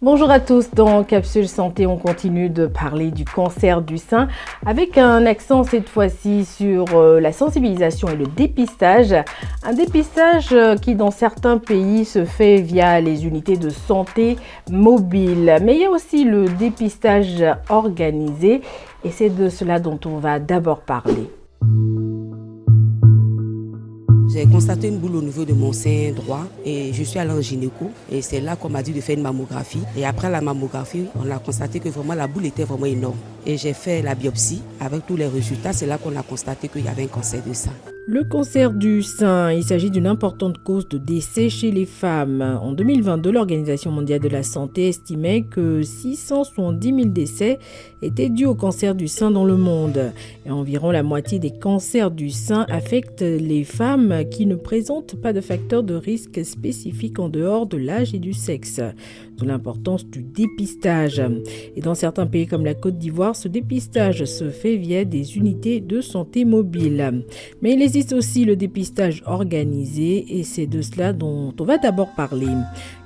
Bonjour à tous, dans Capsule Santé, on continue de parler du cancer du sein avec un accent cette fois-ci sur la sensibilisation et le dépistage. Un dépistage qui dans certains pays se fait via les unités de santé mobiles. Mais il y a aussi le dépistage organisé et c'est de cela dont on va d'abord parler. J'ai constaté une boule au niveau de mon sein droit et je suis allée en gynéco et c'est là qu'on m'a dit de faire une mammographie. Et après la mammographie, on a constaté que vraiment la boule était vraiment énorme. Et j'ai fait la biopsie avec tous les résultats, c'est là qu'on a constaté qu'il y avait un cancer du sein. Le cancer du sein, il s'agit d'une importante cause de décès chez les femmes. En 2022, l'Organisation mondiale de la santé estimait que 670 000 décès étaient dus au cancer du sein dans le monde. Et environ la moitié des cancers du sein affectent les femmes qui ne présentent pas de facteurs de risque spécifiques en dehors de l'âge et du sexe. D'où l'importance du dépistage. Et dans certains pays comme la Côte d'Ivoire, ce dépistage se fait via des unités de santé mobiles. Mais il existe aussi le dépistage organisé et c'est de cela dont on va d'abord parler.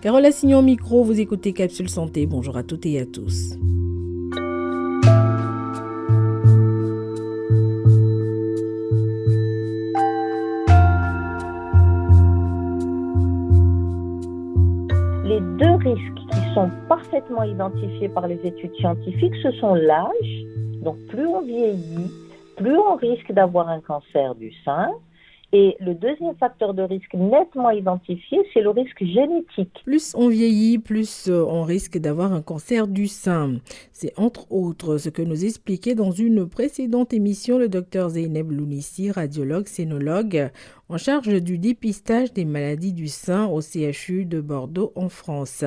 Carole Assignon au micro, vous écoutez Capsule Santé. Bonjour à toutes et à tous. Les deux risques qui sont parfaitement identifiés par les études scientifiques, ce sont l'âge, donc plus on vieillit, plus on risque d'avoir un cancer du sein. Et le deuxième facteur de risque nettement identifié, c'est le risque génétique. Plus on vieillit, plus on risque d'avoir un cancer du sein. C'est entre autres ce que nous expliquait dans une précédente émission le docteur Zeynep Lounissi, radiologue, sénologue, en charge du dépistage des maladies du sein au CHU de Bordeaux en France.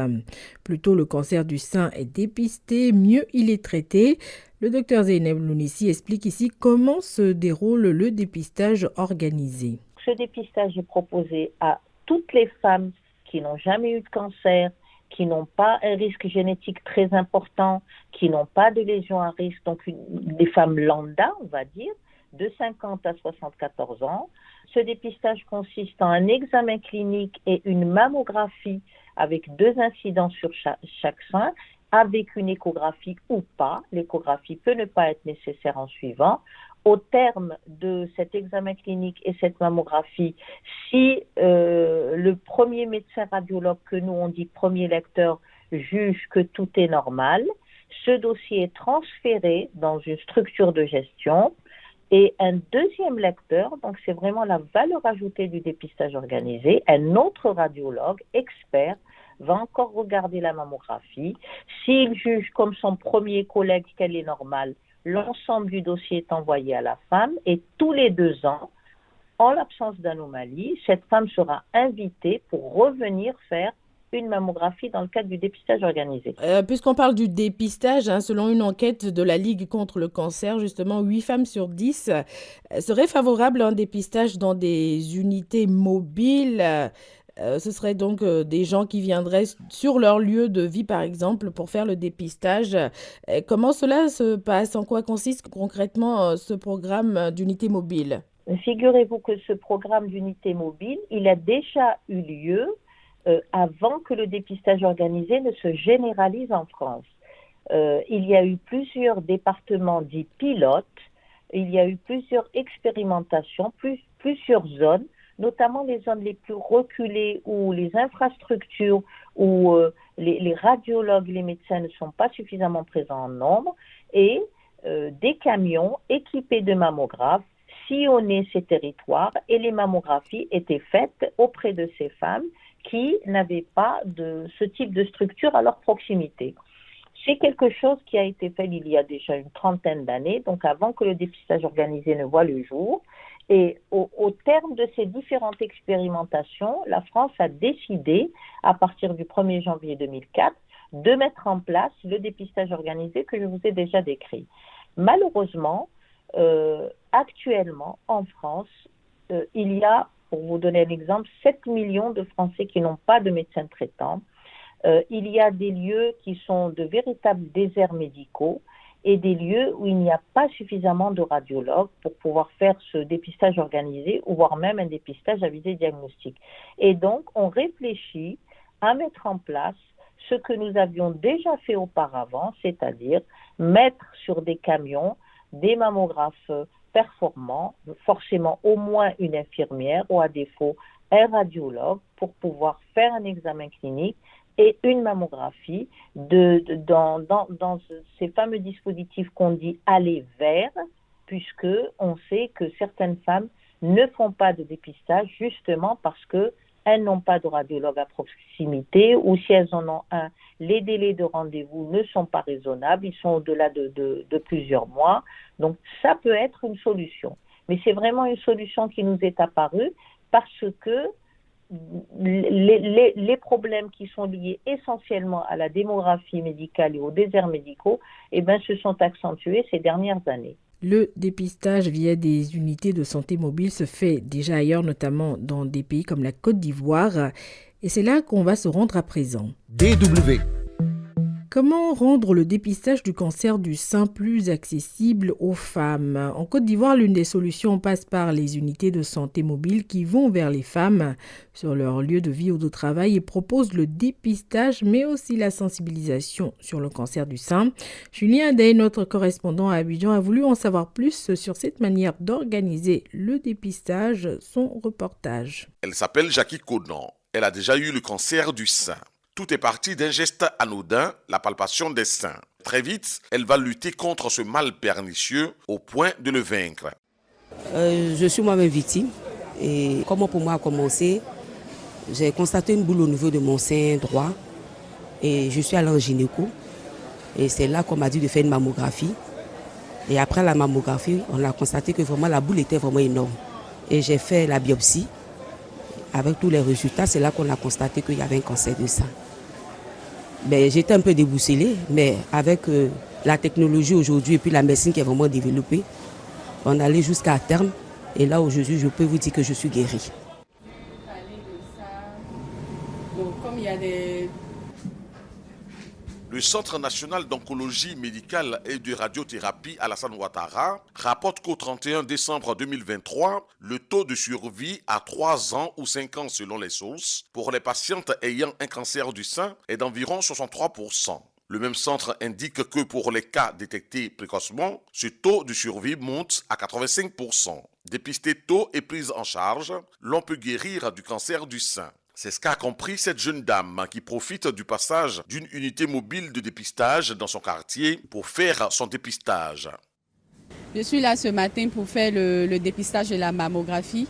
Plus tôt le cancer du sein est dépisté, mieux il est traité. Le docteur Zeynep Lounissi explique ici comment se déroule le dépistage organisé. Ce dépistage est proposé à toutes les femmes qui n'ont jamais eu de cancer, qui n'ont pas un risque génétique très important, qui n'ont pas de lésions à risque, donc des femmes lambda, on va dire, de 50 à 74 ans. Ce dépistage consiste en un examen clinique et une mammographie avec 2 incidents sur chaque sein, avec une échographie ou pas. L'échographie peut ne pas être nécessaire en suivant. Au terme de cet examen clinique et cette mammographie, si le premier médecin radiologue que nous on dit premier lecteur juge que tout est normal, ce dossier est transféré dans une structure de gestion et un deuxième lecteur, donc c'est vraiment la valeur ajoutée du dépistage organisé, un autre radiologue expert va encore regarder la mammographie. S'il juge comme son premier collègue qu'elle est normale, l'ensemble du dossier est envoyé à la femme et tous les 2 ans, en l'absence d'anomalie, cette femme sera invitée pour revenir faire une mammographie dans le cadre du dépistage organisé. Puisqu'on parle du dépistage, selon une enquête de la Ligue contre le cancer, justement 8 femmes sur 10 seraient favorables à un dépistage dans des unités mobiles. Ce serait donc des gens qui viendraient sur leur lieu de vie, par exemple, pour faire le dépistage. Comment cela se passe? En quoi consiste concrètement ce programme d'unité mobile? Figurez-vous que ce programme d'unité mobile, il a déjà eu lieu avant que le dépistage organisé ne se généralise en France. Il y a eu plusieurs départements dits pilotes, il y a eu plusieurs expérimentations, plusieurs zones, notamment les zones les plus reculées où les infrastructures, où les radiologues, les médecins ne sont pas suffisamment présents en nombre, et des camions équipés de mammographes sillonnaient ces territoires et les mammographies étaient faites auprès de ces femmes qui n'avaient pas de ce type de structure à leur proximité. C'est quelque chose qui a été fait il y a déjà une 30aine d'années, donc avant que le dépistage organisé ne voie le jour. Et au terme de ces différentes expérimentations, la France a décidé, à partir du 1er janvier 2004, de mettre en place le dépistage organisé que je vous ai déjà décrit. Malheureusement, actuellement, en France, il y a, pour vous donner un exemple, 7 millions de Français qui n'ont pas de médecin traitant. Il y a des lieux qui sont de véritables déserts médicaux et des lieux où il n'y a pas suffisamment de radiologues pour pouvoir faire ce dépistage organisé ou voire même un dépistage à visée diagnostique. Et donc, on réfléchit à mettre en place ce que nous avions déjà fait auparavant, c'est-à-dire mettre sur des camions des mammographes performants, forcément au moins une infirmière ou à défaut un radiologue pour pouvoir faire un examen clinique et une mammographie dans ces fameux dispositifs qu'on dit aller vers, puisque on sait que certaines femmes ne font pas de dépistage justement parce qu'elles n'ont pas de radiologue à proximité ou si elles en ont un, les délais de rendez-vous ne sont pas raisonnables, ils sont au-delà de plusieurs mois. Donc ça peut être une solution. Mais c'est vraiment une solution qui nous est apparue parce que les problèmes qui sont liés essentiellement à la démographie médicale et aux déserts médicaux se sont accentués ces dernières années. Le dépistage via des unités de santé mobile se fait déjà ailleurs, notamment dans des pays comme la Côte d'Ivoire. Et c'est là qu'on va se rendre à présent. DW. Comment rendre le dépistage du cancer du sein plus accessible aux femmes ? En Côte d'Ivoire, l'une des solutions passe par les unités de santé mobile qui vont vers les femmes sur leur lieu de vie ou de travail et proposent le dépistage, mais aussi la sensibilisation sur le cancer du sein. Julien Day, notre correspondant à Abidjan, a voulu en savoir plus sur cette manière d'organiser le dépistage. Son reportage. Elle s'appelle Jackie Conan. Elle a déjà eu le cancer du sein. Tout est parti d'un geste anodin, la palpation des seins. Très vite, elle va lutter contre ce mal pernicieux au point de le vaincre. Je suis moi-même victime. Et comment pour moi a commencé, j'ai constaté une boule au niveau de mon sein droit. Et je suis allée en gynéco. Et c'est là qu'on m'a dit de faire une mammographie. Et après la mammographie, on a constaté que vraiment la boule était vraiment énorme. Et j'ai fait la biopsie. Avec tous les résultats, c'est là qu'on a constaté qu'il y avait un cancer du sein. J'étais un peu déboussolée, mais avec la technologie aujourd'hui et puis la médecine qui est vraiment développée, on allait jusqu'à terme. Et là, aujourd'hui, je peux vous dire que je suis guérie. Le Centre national d'oncologie médicale et de radiothérapie Alassane Ouattara rapporte qu'au 31 décembre 2023, le taux de survie à 3 ans ou 5 ans selon les sources pour les patientes ayant un cancer du sein est d'environ 63%. Le même centre indique que pour les cas détectés précocement, ce taux de survie monte à 85%. Dépisté tôt et prise en charge, l'on peut guérir du cancer du sein. C'est ce qu'a compris cette jeune dame qui profite du passage d'une unité mobile de dépistage dans son quartier pour faire son dépistage. Je suis là ce matin pour faire le dépistage de la mammographie.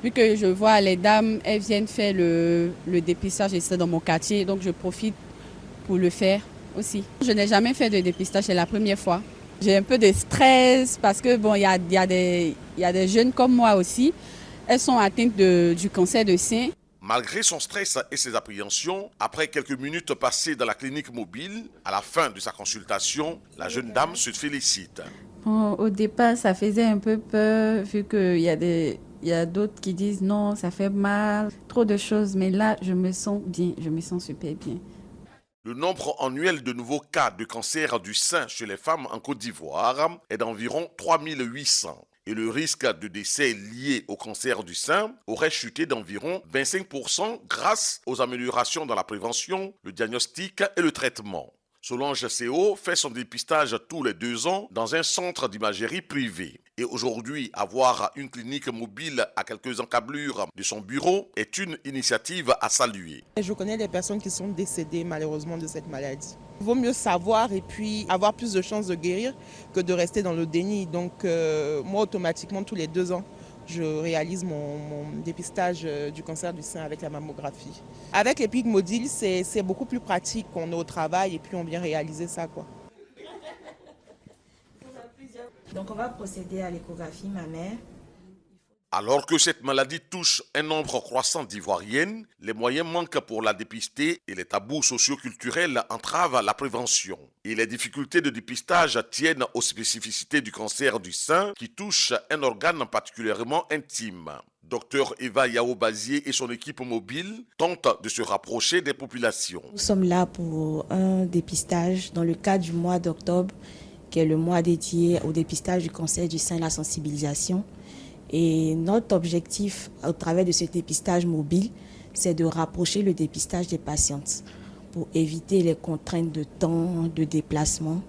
Vu que je vois les dames, elles viennent faire le dépistage et c'est dans mon quartier, donc je profite pour le faire aussi. Je n'ai jamais fait de dépistage, c'est la première fois. J'ai un peu de stress parce que il y a des jeunes comme moi aussi. Elles sont atteintes du cancer du sein. Malgré son stress et ses appréhensions, après quelques minutes passées dans la clinique mobile, à la fin de sa consultation, la jeune dame se félicite. Au départ, ça faisait un peu peur vu qu'il y a d'autres qui disent non, ça fait mal, trop de choses. Mais là, je me sens bien, je me sens super bien. Le nombre annuel de nouveaux cas de cancer du sein chez les femmes en Côte d'Ivoire est d'environ 3800. Et le risque de décès lié au cancer du sein aurait chuté d'environ 25% grâce aux améliorations dans la prévention, le diagnostic et le traitement. Solange CO fait son dépistage tous les 2 ans dans un centre d'imagerie privé. Et aujourd'hui, avoir une clinique mobile à quelques encablures de son bureau est une initiative à saluer. Je connais des personnes qui sont décédées malheureusement de cette maladie. Il vaut mieux savoir et puis avoir plus de chances de guérir que de rester dans le déni. Donc moi, automatiquement, tous les 2 ans, je réalise mon dépistage du cancer du sein avec la mammographie. Avec les pics mobiles, c'est beaucoup plus pratique. On est au travail et puis on vient réaliser ça, quoi. Donc on va procéder à l'échographie mammaire. Alors que cette maladie touche un nombre croissant d'Ivoiriennes, les moyens manquent pour la dépister et les tabous socio-culturels entravent la prévention. Et les difficultés de dépistage tiennent aux spécificités du cancer du sein qui touche un organe particulièrement intime. Docteur Eva Yao-Bazier et son équipe mobile tentent de se rapprocher des populations. Nous sommes là pour un dépistage dans le cadre du mois d'octobre, qui est le mois dédié au dépistage du cancer du sein et la sensibilisation. Et notre objectif, au travers de ce dépistage mobile, c'est de rapprocher le dépistage des patientes pour éviter les contraintes de temps, de déplacement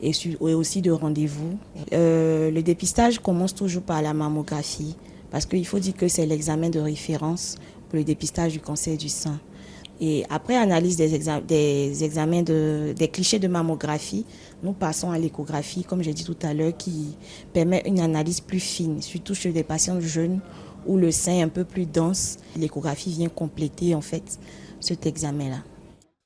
et aussi de rendez-vous. Le dépistage commence toujours par la mammographie parce qu'il faut dire que c'est l'examen de référence pour le dépistage du cancer du sein. Et après analyse des examens des clichés de mammographie, nous passons à l'échographie, comme j'ai dit tout à l'heure, qui permet une analyse plus fine, surtout chez des patients jeunes où le sein est un peu plus dense. L'échographie vient compléter en fait cet examen-là.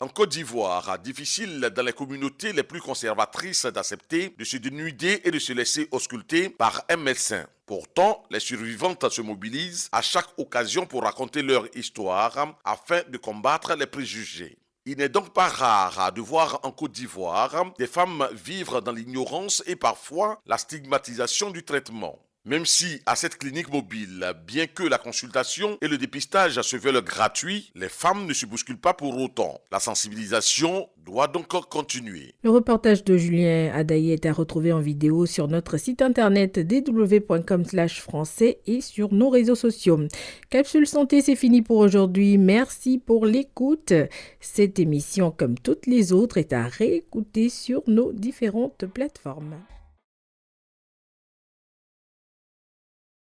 En Côte d'Ivoire, difficile dans les communautés les plus conservatrices d'accepter de se dénuder et de se laisser ausculter par un médecin. Pourtant, les survivantes se mobilisent à chaque occasion pour raconter leur histoire afin de combattre les préjugés. Il n'est donc pas rare de voir en Côte d'Ivoire des femmes vivre dans l'ignorance et parfois la stigmatisation du traitement. Même si à cette clinique mobile, bien que la consultation et le dépistage se veulent gratuits, les femmes ne se bousculent pas pour autant. La sensibilisation doit donc continuer. Le reportage de Julien Adaye est à retrouver en vidéo sur notre site internet dw.com/français et sur nos réseaux sociaux. Capsule Santé, c'est fini pour aujourd'hui. Merci pour l'écoute. Cette émission, comme toutes les autres, est à réécouter sur nos différentes plateformes.